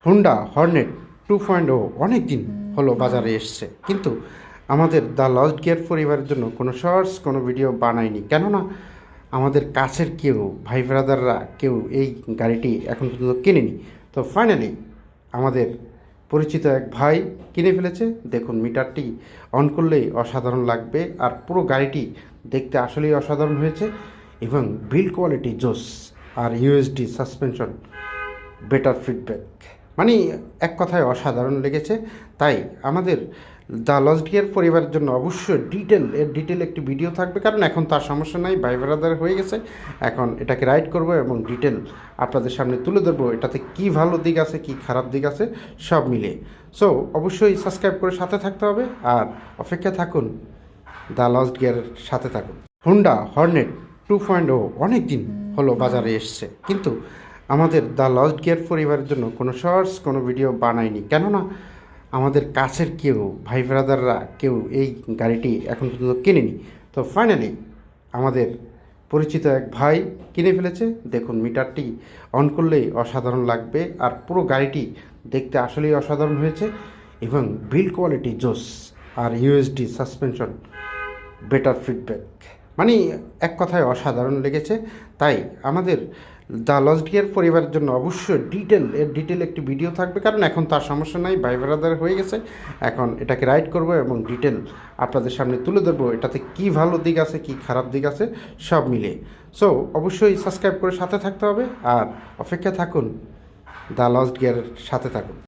Honda Hornet 2.0 অনেক দিন হলো বাজারে এসছে, কিন্তু আমাদের দ্য লস্ট গিয়ার পরিবারের জন্য কোনো শর্টস কোনো ভিডিও বানায়নি। কেননা আমাদের কাছের কেউ ভাই ব্রাদাররা কেউ এই গাড়িটি এখন পর্যন্ত কেনেনি। তো ফাইনালি আমাদের পরিচিত এক ভাই কিনে ফেলেছে। দেখুন, মিটারটি অন করলেই অসাধারণ লাগবে, আর পুরো গাড়িটি দেখতে আসলেই অসাধারণ হয়েছে এবং বিল্ড কোয়ালিটি জোস, আর ইউএসডি সাসপেনশন বেটার ফিডব্যাক, মানে এক কথায় অসাধারণ লেগেছে। তাই আমাদের দ্য লস্ট গিয়ার পরিবারের জন্য অবশ্যই ডিটেল একটি ভিডিও থাকবে, কারণ এখন তার সমস্যা নাই, ভাই ব্রাদার হয়ে গেছে। এখন এটাকে রাইড করব এবং ডিটেল আপনাদের সামনে তুলে ধরবো, এটাতে কী ভালো দিক আছে কী খারাপ দিক আছে সব মিলে। সো অবশ্যই সাবস্ক্রাইব করে সাথে থাকতে হবে, আর অপেক্ষা থাকুন, দ্য লস্ট গিয়ারের সাথে থাকুন। হুন্ডা হর্নেট 2.0 অনেক দিন হলো বাজারে এসছে, কিন্তু আমাদের দ্য লস্ট গিয়ার পরিবারের জন্য কোনো শর্টস কোনো ভিডিও বানায়নি। কেননা আমাদের কাছের কেউ ভাই ব্রাদাররা কেউ এই গাড়িটি এখন পর্যন্ত কেনেনি। তো ফাইনালি আমাদের পরিচিত এক ভাই কিনে ফেলেছে। দেখুন, মিটারটি অন করলেই অসাধারণ লাগবে, আর পুরো গাড়িটি দেখতে আসলেই অসাধারণ হয়েছে এবং বিল্ড কোয়ালিটি জোস, আর ইউএসডি সাসপেনশন বেটার ফিডব্যাক, মানে এক কথায় অসাধারণ লেগেছে। তাই আমাদের দ্য লস্ট গিয়ার পরিবারের জন্য অবশ্যই ডিটেল একটি ভিডিও থাকবে, কারণ এখন তার সমস্যা নাই, ভাই ব্রাদার হয়ে গেছে। এখন এটাকে রাইড করব এবং ডিটেল আপনাদের সামনে তুলে ধরবো, এটাতে কী ভালো দিক আছে কী খারাপ দিক আছে সব মিলে। সো অবশ্যই সাবস্ক্রাইব করে সাথে থাকতে হবে, আর অপেক্ষা থাকুন, দ্য লস্ট গিয়ারের সাথে থাকুন।